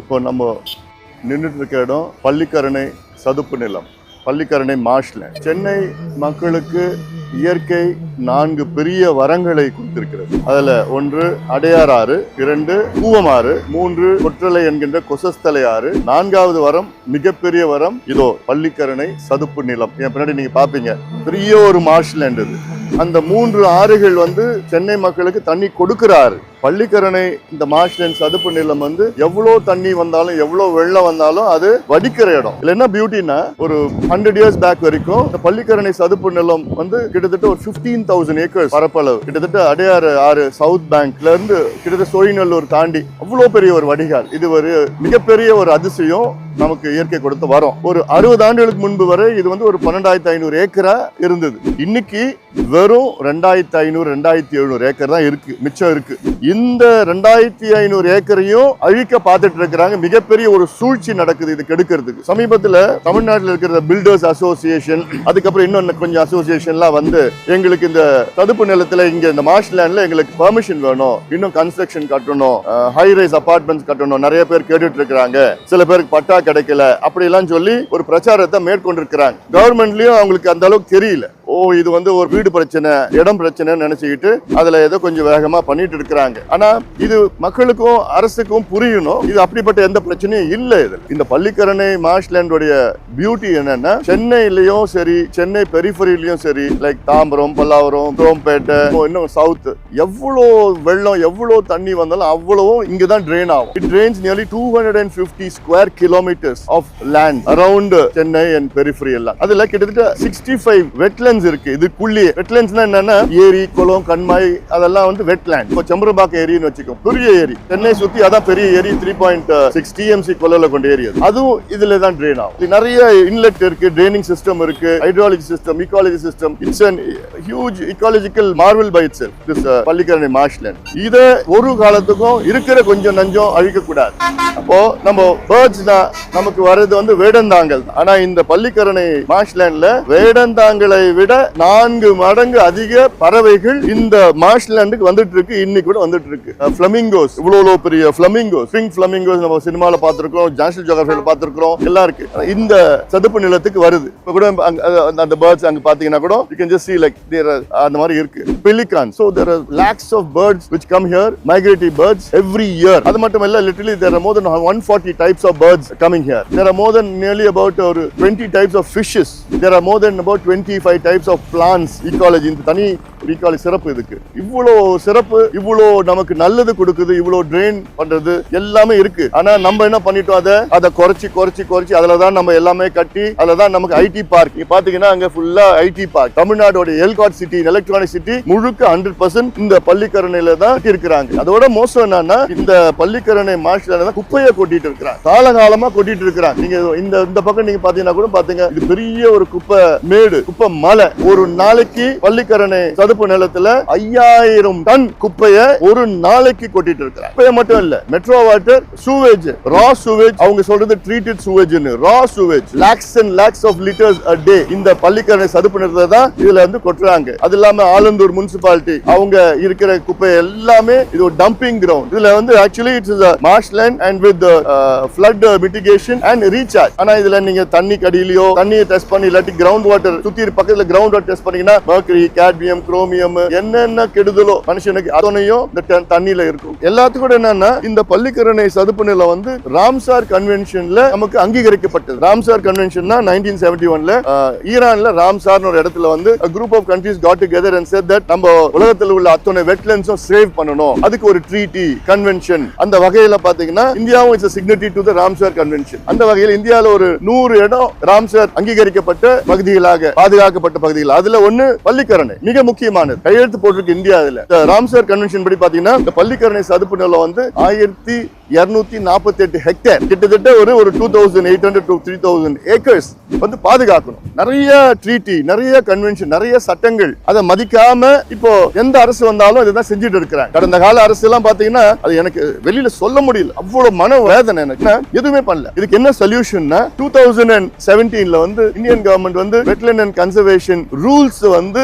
இப்போ நம்ம நின்றுட்டு இருக்க இடம் பள்ளிக்கரணை சதுப்பு நிலம், பள்ளிக்கரணை மார்ஷ்லேண்ட். சென்னை மக்களுக்கு இயற்கை 4 பெரிய வரங்களை கொடுத்திருக்கிறது. அதுல 1 அடையார் ஆறு, 2 கூவமாறு, 3 கொற்றலை என்கின்ற கொசஸ்தலை ஆறு, 4வது வரம் மிகப்பெரிய வரம் இதோ பள்ளிக்கரணை சதுப்பு நிலம். என் பின்னாடி நீங்க பாப்பீங்க, பெரிய ஒரு மார்ஷ்லேண்ட் இது. அந்த 3 ஆறுகள் சென்னை மக்களுக்கு தண்ணி கொடுக்கிறாரு. பள்ளிக்கரணை இந்த மார்ஷ்லேண்ட் சதுப்பு நிலம் எவ்வளவு தண்ணி வந்தாலும் எவ்வளவு வெள்ளம் வந்தாலும் அது வடிக்கிற இடம். இதுல என்ன பியூட்டினா, ஒரு 100 இயர்ஸ் பேக் வரைக்கும் இந்த பள்ளிக்கரணை சதுப்பு நிலம் கிட்டத்தட்ட ஒரு 15,000 ஏக்கர்ஸ் பரப்பளவு. கிட்டத்தட்ட அடையாறு ஆறு சவுத் பேங்க்ல இருந்து கிட்டத்தட்ட சோழிநல்லூர் தாண்டி அவ்வளவு பெரிய ஒரு வடிகால். இது ஒரு மிகப்பெரிய ஒரு அதிசயம் நமக்கு இயற்கை கொடுத்த வரோம். ஒரு 60 ஆண்டுகளுக்கு முன்பு வரை இது ஒரு 12,500 ஏக்கரா இருந்தது. இன்னைக்கு வெறும் 2,500 2,700 ஏக்கர் தான் இருக்கு, மிச்சம் இருக்கு. இந்த 2,500 ஏக்கரையும் அழிக்க பார்த்துட்டு இருக்கிறாங்க. மிகப்பெரிய ஒரு சூழ்ச்சி நடக்குது இது கெடுக்கிறதுக்கு. சமீபத்தில் தமிழ்நாட்டில் இருக்கிற பில்டர்ஸ் அசோசியேஷன், அதுக்கப்புறம் இன்னொன்னு கொஞ்சம் அசோசியேஷன்லாம் எங்களுக்கு இந்த சதுப்பு நிலத்துல இங்க இந்த மார்ஷ்லேண்ட்ல எங்களுக்கு பெர்மிஷன் வேணும், இன்னும் கன்ஸ்ட்ரக்ஷன் கட்டணும், ஹை ரைஸ் அபார்ட்மெண்ட்ஸ் கட்டணும், நிறைய பேர் கேட்டுட்டு இருக்கிறாங்க. சில பேருக்கு பட்டா கிடைக்கல, அப்படி எல்லாம் சொல்லி ஒரு பிரச்சாரத்தை மேற்கொண்டிருக்கிறாங்க. கவர்மெண்ட்லயும் அவங்களுக்கு அந்த அளவுக்கு தெரியல. இது ஒரு வீடு பிரச்சனை, இடம் பிரச்சனை நினைச்சுக்கிட்டு அதுல ஏதோ கொஞ்சம் வேகமா பண்ணிட்டு இருக்கிறாங்க. ஆனா இது மக்களுக்கும் அரசுக்கும் புரியணும், இது அப்படிப்பட்ட எந்த பிரச்சனையும் இல்ல. இது இந்த பள்ளிக்கரணை மார்ஷ்லேண்டோடைய பியூட்டி என்னன்னா, சென்னையிலயும் சரி, சென்னை பெரிஃபரியிலயும் சரி, லைக் தாம்பரம், பல்லாவரம், குரோம்பேட்டை, இன்னும் சவுத், எவ்வளவு வெள்ளம் எவ்வளவு தண்ணி வந்தாலும் அவ்வளவும் இங்கதான் ட்ரெயின் ஆகும். It drains nearly 250 square kilometres of land around Chennai and periphery எல்லாம். அதுல கிட்டத்தட்ட 65 வெட்லேண்ட்ஸ் இருக்கு. இதுக்குள்ளே வெட்லேண்ட்ஸ்னா என்னன்னா, ஏரி, குளம், கண்மாய், அதெல்லாம் வெட்லேண்ட். இப்போ செம்பரம்பாக்கம் ஏரின்னு வச்சுக்கோ, பெரிய ஏரி. சென்னை சுத்தி அதான் பெரிய ஏரி, 3.6 TMC கொள்ளல கொண்ட ஏரி. அதுவும் இதுல தான் ட்ரெயின் ஆகும். நிறைய இன்லெட் இருக்கு, ட்ரெயினிங் சிஸ்டம் இருக்கு, hydraulic system, ecology system. It's an huge ecological marvel by itself, this Pallikaranai marshland. இத ஒரு காலத்துக்கும் இருக்கிற கொஞ்சம் நஞ்சம் அழிக்க கூடாது. அப்போ நம்ம பேர்ட்ஸ் தான் நமக்கு வர்றது வேடந்தாங்கல். ஆனா இந்த பள்ளிக்கரணை மார்ஷ்லேண்ட்ல வேடந்தாங்களை விட 4 மடங்கு அதிக பறவைகள் இந்த மார்ஷ்லேண்டுக்கு வந்துட்டு இருக்கு. இன்னைக்கு கூட வந்துட்டு இருக்கு. ஃபிளமிங்கோஸ், இவ்வளவு பெரிய ஃபிளமிங்கோஸ், பிங்க் ஃபிளமிங்கோஸ் நம்ம சினிமால பார்த்திருக்கோம், நேஷனல் ஜியோகிராஃபில பார்த்திருக்கோம், எல்லாம் இருக்கு. இந்த சதுப்பு நிலத்துக்கு வருது. இப்ப கூட அந்த பேர்ட்ஸ் அங்க பாத்தீங்கன்னா கூட you can just see like there are அந்த மாதிரி இருக்கு. Pelican, so there are lakhs of birds which come here, migratory birds every year. அது மட்டும் இல்ல, literally there are more than 140 types of birds coming here. There are more than nearly about 20 types of fishes. There are more than about 25 types of plants. ecology இந்த தனி ecology சிறப்பு இதுக்கு. இவ்வளோ சிறப்பு, இவ்வளோ நமக்கு நல்லது கொடுக்குது, இவ்வளோ ட்ரெயின் பண்றது எல்லாமே இருக்கு. ஆனா நம்ம என்ன பண்ணிட்டோம், அதை குறைச்சி அதுல தான் நம்ம எல்லாமே கட்டி, அதுல தான் நமக்கு ஐடி பார்க். நீங்க பாத்தீங்கன்னா அங்க ஃபுல்லா ஐடி பார்க். தமிழ்நாடோட எல்காட் சிட்டி, எலக்ட்ரானிக் சிட்டி முழுக்க 100% இந்த பள்ளிக்கரணையில தான் இருக்கிறாங்க. அதோட மோசம் என்னன்னா, இந்த பள்ளிக்கரணை மார்ஷ்லேண்ட்ல தான் குப்பையை கொட்டிட்டு இருக்கிறாங்க, காலகாலமா கொட்டிட்டு இருக்கிறாங்க. நீங்க இந்த பக்கம் நீங்க பாத்தீங்கன்னா கூட பாத்தீங்க, இது பெரிய ஒரு குப்பை மேடு, குப்பை மலை. ஒரு நாளைக்கு பள்ளிக்கரணை சதுப்பு நிலத்துல 5000 டன் குப்பையை ஒரு நாளைக்கு கொட்டிட்டு இருக்கிறாங்க. குப்பையை மட்டும் இல்ல, metro water, sewage, raw sewage, அவங்க சொல்றது treated sewage, raw sewage, lakhs and lakhs of litres a day இந்த பள்ளிக்கரணை சதுப்பு நிலத்துல தான் இதுல கொட்டுறாங்க. அது இல்லாம ஆலந்தூர் முனிசிபாலிட்டி அவங்க இருக்கிற குப்பை எல்லாமே இது ஒரு டம்பிங் கிரவுண்ட். இதுல actually it's a marshland and with the flood mitigation and recharge. ஆனா இதுல நீங்க தண்ணி கடியிலயோ தண்ணியை டெஸ்ட் பண்ணி, இல்லாட்டி கிரவுண்ட் வாட்டர் சுத்தி பக்கத்துல கிரவுண்ட் வாட்டர் டெஸ்ட் பண்ணீங்கன்னா மர்க்கரி, கேட்மியம், குரோமியம், என்னென்ன கெடுதலோ மனுஷனுக்கு அதனையும் இந்த தண்ணியில இருக்கும். எல்லாத்துக்கும் கூட என்னன்னா, இந்த பள்ளிக்கரணை சதுப்பு நிலம் ராம்சார் கன்வென்ஷன்ல நமக்கு அங்கீகரிக்கப்பட்டது. ராம்சார் கன்வென்ஷன்னா 1971ல ஈரான்ல ராம்சார் ஒரு இடத்துல a group of countries got together and said that நம்ம உலகத்தில் உள்ள அத்தனை வெட்லேண்ட்ஸும் சேவ் பண்ணணும், அதுக்கு ஒரு ட்ரீட்டி, கன்வென்ஷன். அந்த வகையில பாத்தீங்கன்னா இந்தியாவும் is a signatory to the Ramsar convention. அந்த வகையில் இந்தியால ஒரு 100 இடம் ராம்சார் அங்கீகரிக்கப்பட்ட பகுதிகளாக, பாதுகாக்கப்பட்ட பகுதிகள். அதுல ஒண்ணு பள்ளிக்கரணை மிக முக்கியமானது. கையெழுத்து போட்டிருக்கு இந்தியா. அதுல ராம்சார் கன்வென்ஷன் படி பாத்தீங்கன்னா இந்த பள்ளிக்கரணை சதுப்பு நிலம் 1248 ஹெக்டேர், கிட்டத்தட்ட ஒரு 2800 to 3000 ஏக்கர்ஸ் பாதுகாக்கணும். நிறைய ட்ரீட்டி, நிறைய கன்வென்ஷன், நிறைய சட்டங்கள், அதை மதிக்காம இப்போ எந்த அரசு வந்தாலும் இதுதான் செஞ்சுட்டு இருக்கிறாங்க. கடந்த கால அரசு எல்லாம் பாத்தீங்கன்னா அது எனக்கு வெளியில சொல்ல முடியல, அவ்வளவு மன வேதனை எனக்கு. எதுவுமே பண்ணல. இதுக்கு என்ன சொல்யூஷன்னா, 2017ல Indian government wetland and conservation rules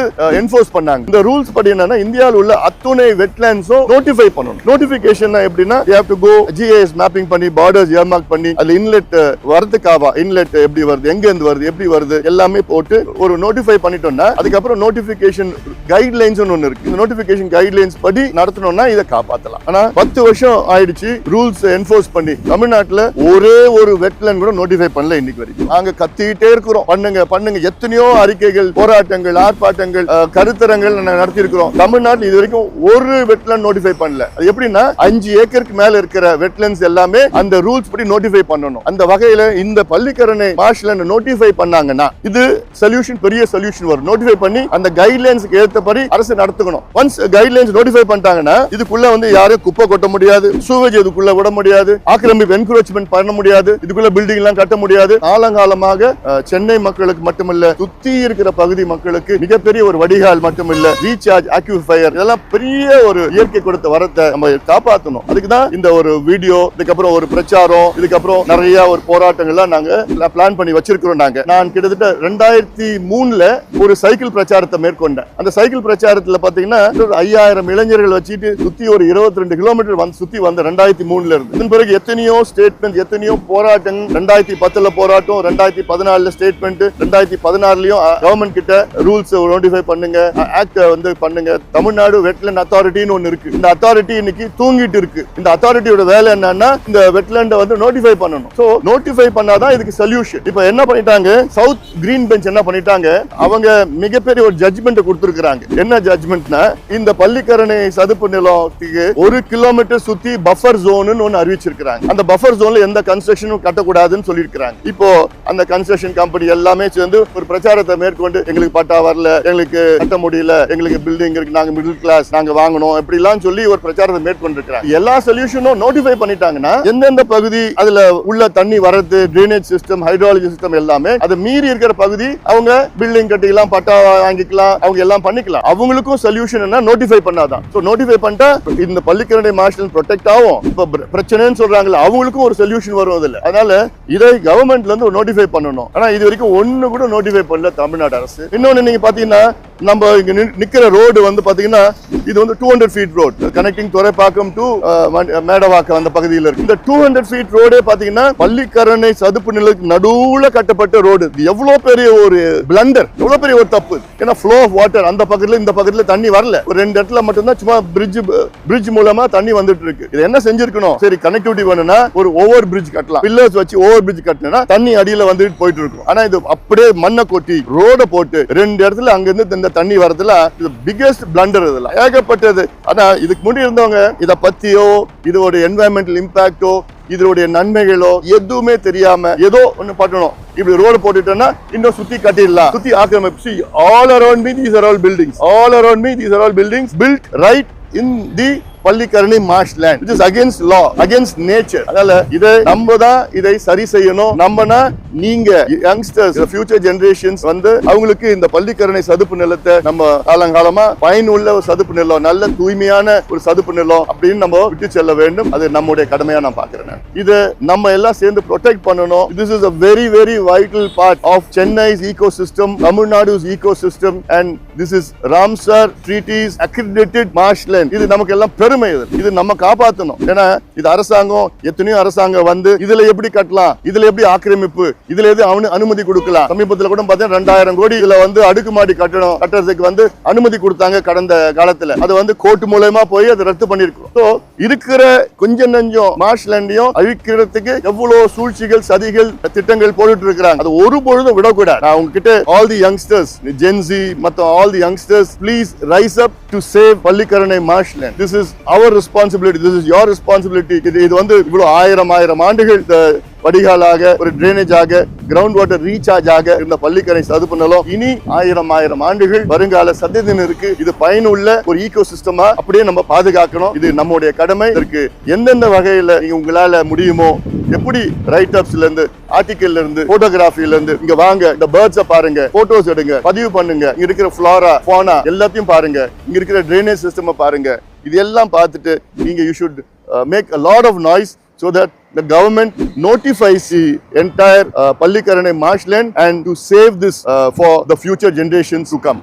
enforce பண்ணாங்க. இந்த ரூல்ஸ் படி என்னன்னா, இந்தியாவில் உள்ள அத்துணை வெட்லேண்ட்ஸும் நோட்டிஃபை பண்ணணும். நோட்டிபிகேஷன் எப்படின்னா, you have to go GIS mapping பண்ணி பார்டர்ஸ் ஏர்மார்க் பண்ணி அதுல இன்லெட் வரதுக்காவா இன்லெட் எப்படி வருது, எங்க இருந்து வருது, எப்படி வருது எல்லாமே போட்டு ஒரு நோட்டிஃபை பண்ணிட்டோம்னா அதுக்கப்புறம் நோட்டிபிகேஷன் கைட்லைன்ஸ் ஒன்னு இருக்கு. இந்த நோட்டிபிகேஷன் கைட்லைன்ஸ் படி நடத்தணும்னா இதை காப்பாத்தலாம். ஆனா 10 வருஷம் ஆயிடுச்சு ரூல்ஸ் என்ஃபோர்ஸ் பண்ணி தமிழ்நாட்டுல ஒரே ஒரு வெட்லேண்ட் கூட நோட்டிஃபை பண்ணல இன்னைக்கு வரைக்கும். நாங்க கத்திட்டே இருக்கிறோம், பண்ணுங்க பண்ணுங்க, எத்தனையோ அறிக்கைகள், போராட்டங்கள், ஆர்ப்பாட்டங்கள், கருத்தரங்கள் நடத்தி இருக்கிறோம். தமிழ்நாட்டில் இது வரைக்கும் ஒரு வெட்லேண்ட் நோட்டிஃபை பண்ணல. அது எப்படின்னா 5 ஏக்கருக்கு மேல இருக்கிற வெட்லேண்ட்ஸ் எல்லாமே அந்த ரூல்ஸ் படி நோட்டிஃபை பண்ணணும். அந்த வகையில இந்த பள்ளிக்கரணை மார்ஷ்லேண்ட் நோட்டிஃபை பண்ணாங்கன்னா இது சொல்யூஷன், பெரிய சொல்யூஷன் வரும். நோட்டிஃபை பண்ணி அந்த கைட்லைன்ஸ்க்கு ஏற்றபடி அரசு நடத்துக்கணும். ஒன்ஸ் கைட்லைன்ஸ் நோட்டிஃபை பண்ணிட்டாங்கன்னா இதுக்குள்ள யாரும் குப்பை கொட்ட முடியாது, சூவேஜ் இதுக்குள்ள விட முடியாது, ஆக்கிரமிப்பு என்க்ரோச்மென்ட் பண்ண முடியாது, இதுக்குள்ள பில்டிங் எல்லாம் கட்ட முடியாது. காலங்காலமாக சென்னை மக்களுக்கு மட்டுமல்ல சுத்தி இருக்கிற பகுதி மக்களுக்கு மிகப்பெரிய ஒரு வடிகால் மட்டுமில்ல, ரீசார்ஜ் ஆக்யூஃபயர், இதெல்லாம் பெரிய ஒரு இயற்கை கொடுத்த வரத்தை நம்ம காப்பாற்றணும். அதுக்கு தான் இந்த ஒரு வீடியோ, இதுக்கப்புறம் ஒரு பிரச்சாரம், இதுக்கப்புறம் நிறைய ஒரு போராட்டங்கள்லாம் நாங்க பிளான் பண்ணி வச்சிருக்கிறோம். நான் கிட்டத்தட்ட 2003ல ஒரு சைக்கிள் பிரச்சாரத்தை மேற்கொண்டேன். அந்த சைக்கிள் பிரச்சாரத்துல பாத்தீங்கன்னா 5000 இளைஞர்கள் வச்சுட்டு சுத்தி ஒரு 22 கிலோமீட்டர் சுத்தி வந்த 2003ல இருந்து. இதன் பிறகு எத்தனையோ ஸ்டேட்மெண்ட், எத்தனையோ போராட்டம், 2010ல போராட்டம், 2014ல ஸ்டேட்மெண்ட், 2016லயும் கவர்மெண்ட் கிட்ட ரூல்ஸ் நோட்டிஃபை பண்ணுங்க, ஆக்ட் பண்ணுங்க. தமிழ்நாடு வெட்லேண்ட் அத்தாரிட்டின்னு ஒன்னு இருக்கு. இந்த அத்தாரிட்டி இன்னைக்கு தூங்கிட்டு இருக்கு. இந்த அத்தாரிட்டியோட வேலை என்னன்னா இந்த வெட்லேண்ட நோட்டிஃபை பண்ணணும். சோ நோட்டிஃபை பண்ணாதான் இதுக்கு சொல்யூஷன். இப்போ என்ன பண்ணிட்டாங்க, சவுத் கிரீன் பெஞ்ச் என்ன பண்ணிட்டாங்க, அவங்க மிகப்பெரிய ஒரு ஜட்ஜ்மெண்ட் கொடுத்திருக்காங்க. என்ன ஜட்ஜ்மெண்ட்னா, இந்த பள்ளிக்கரணை சதுப்பு நிலத்துக்கு 1 கிலோமீட்டர் சுத்தி பஃபர் ஜோன் ஒன்னு அறிவிச்சிருக்காங்க. அந்த பஃபர் ஜோன்ல எந்த கன்ஸ்ட்ரக்ஷனும் கட்டக்கூடாதுன்னு சொல்லியிருக்காங்க. இப்போ அந்த கன்ஸ்ட்ரக்ஷன் கம்பெனி எல்லாமே சேர்ந்து ஒரு பிரச்சாரத்தை மேற்கொண்டு எங்களுக்கு பட்டா வரல, எங்களுக்கு கட்ட முடியல, எங்களுக்கு பில்டிங் இருக்கு, நாங்க மிடில் கிளாஸ், நாங்க வாங்கணும், இப்படி எல்லாம் சொல்லி ஒரு பிரச்சாரத்தை மேற்கொண்டிருக்கிறாங்க. எல்லா சொல்யூஷனும் நோட்டிஃபை பண்ணிட்டாங்கன்னா எந்தெந்த பகுதி அதுல உள்ள தண்ணி வரது, ட்ரைனேஜ் சிஸ்டம், ஹைட்ராலஜி சிஸ்டம் எல்லாமே அதை மீறி இருக்கிற பகுதி அவங்க பில்டிங் கட்டிக்கலாம், பட்டா வாங்கிக்கலாம், அவங்க எல்லாம் பண்ணிக்கலாம். அவங்களுக்கும் சொல்யூஷன் என்ன, நோட்டிஃபை பண்ணாதான். சோ நோட்டிஃபை பண்ணிட்டா இந்த பள்ளிக்கரணை மார்ஷ்லேண்ட் ப்ரொடெக்ட் ஆகும். இப்ப பிரச்சனைன்னு சொல்றாங்கல்ல, அவங்களுக்கும் ஒரு சொல்யூஷன் வரும் அதுல. அதனால இதை கவர்மெண்ட்ல இருந்து நோட்டிஃபை பண்ணணும். ஆனா இது வரைக்கும் ஒண்ணு கூட நோட்டிஃபை பண்ணல தமிழ்நாடு அரசு. இன்னொன்னு நீங்க பாத்தீங்கன்னா நம்ம இங்க நிக்கிற ரோடு பாத்தீங்கன்னா இது 200 feet road connecting Thoraipakkam to Medavakkam அந்த பகுதியில் இருக்கு. இந்த 200 ஃபீட் ரோடே பாத்தீங்கன்னா பள்ளிக்கரணை சதுப்பு நிலத்துக்கு நடுவுல கட்டப்பட்ட ரோடு. இது எவ்வளவு பெரிய ஒரு பிளண்டர், எவ்வளவு பெரிய ஒரு தப்பு. ஏன்னா ஃப்ளோ ஆஃப் வாட்டர் அந்த பக்கத்துல இந்த பக்கத்துல தண்ணி வரல. ஒரு 2 இடத்துல மட்டும்தான் சும்மா பிரிட்ஜ் மூலமா தண்ணி வந்துட்டு இருக்கு. இது என்ன செஞ்சிருக்கணும், சரி கனெக்டிவிட்டி வேணும்னா ஒரு ஓவர் பிரிட்ஜ் கட்டலாம், பில்லர்ஸ் வச்சு ஓவர் பிரிட்ஜ் கட்டினா தண்ணி அடியில வந்துட்டு போயிட்டு இருக்கும். ஆனா இது அப்படியே மண்ணை கொட்டி ரோட போட்டு 2 இடத்துல அங்க இருந்து தண்ணி வரதுல இது பிகெஸ்ட் பிளண்டர். இதெல்லாம் ஏகப்பட்டது. ஆனா இதுக்கு முன்னாடி இருந்தவங்க இத பத்தியோ இதோட என்வாயன்மெண்டல் இம்பாக்டோ இதோடைய நன்மைகளோ எதுவுமே தெரியாம ஏதோ ஒண்ணு பண்ணணும், இப்படி ரோடு போட்டுட்டோம்னா இன்னும் சுத்தி கட்டிடலாம், சுத்தி ஆக்கிரமிப்பு. all around me these are all buildings, all around me these are all buildings built right in the Pallikaranai marshland, which is against law, against nature. அதனால இதை நம்ம தான் இதை சரி செய்யணும். நம்மனா நீங்க யங்ஸ்டர்ஸ், ஃபியூச்சர் ஜெனரேஷன்ஸ் அவங்களுக்கு இந்த பள்ளிக்கரணை சதுப்பு நிலத்தை நம்ம காலங்காலமா பயனுள்ள ஒரு சதுப்பு நிலம், நல்ல தூய்மையான ஒரு சதுப்பு நிலம் அப்படின்னு நம்ம விட்டு செல்ல வேண்டும். அது நம்முடைய கடமையா நான் பாக்குறேன். இதை நம்ம எல்லாம் சேர்ந்து ப்ரொடெக்ட் பண்ணணும். This is a very very vital part of Chennai's ecosystem, Tamil Nadu's ecosystem, and this is Ramsar Treaties accredited marshland. இது நமக்கு எல்லாம் பெருமை. இது நம்ம காப்பாற்றணும். ஏன்னா இது அரசாங்கம், எத்தனையோ அரசாங்கம் இதுல எப்படி கட்டலாம், இதுல எப்படி ஆக்கிரமிப்பு, இதுல எது அனுமதி கொடுக்கலாம். சமீபத்தில் கூட பார்த்தீங்கன்னா 2000 கோடி இதுல அடுக்குமாடி கட்டணம் கட்டுறதுக்கு அனுமதி கொடுத்தாங்க கடந்த காலத்துல. அது கோர்ட் மூலமா போய் அதை ரத்து பண்ணிருக்கோம். சோ இருக்கிற கொஞ்சம் நஞ்சம் மார்ஷ்லேண்டையும் அழிக்கிறதுக்கு எவ்வளவு சூழ்ச்சிகள், சதிகள், திட்டங்கள் போட்டுட்டு இருக்கிறாங்க. அது ஒரு பொழுதும் விடக்கூடாது. நான் உங்ககிட்ட all the youngsters, Gen Z மற்றும் all the youngsters, please rice up to save Pallikaranai marshland. This is our responsibility, this is your responsibility. இது இவ்வளவு ஆயிரம் ஆண்டுகள் வடிகாலாக, ஒரு டிரைனேஜ் ஆக, கிரவுண்ட் வாட்டர் ரீசார்ஜ் ஆக இருந்த பள்ளிக்கரணை சதுப்பு நிலம் இனி ஆயிரம் ஆண்டுகள் வருங்கால சந்ததியினருக்கு இது பயனுள்ள ஒரு ஈகோ சிஸ்டமா அப்படியே நம்ம பாதுகாக்கணும். இது நம்முடைய கடமை. இதற்கு எந்தெந்த வகையில உங்களால முடியுமோ, எப்படி ரைட் அப்ஸ்ல இருந்து, ஆர்டிகல்ல இருந்து, போட்டோகிராஃபில இருந்து இங்க வாங்க, இந்த பேர்ட்ஸை பாருங்க, போட்டோஸ் எடுங்க, பதிவு பண்ணுங்க, இங்க இருக்கிற ஃப்ளோரா ஃபோனா எல்லாத்தையும் பாருங்க, இங்க இருக்கிற டிரைனேஜ் சிஸ்டம் பாருங்க. இது எல்லாம் பார்த்துட்டு நீங்க you should make a lot of noise so that the government notifies the entire Pallikaranai marshland and to save this for the future generations to come.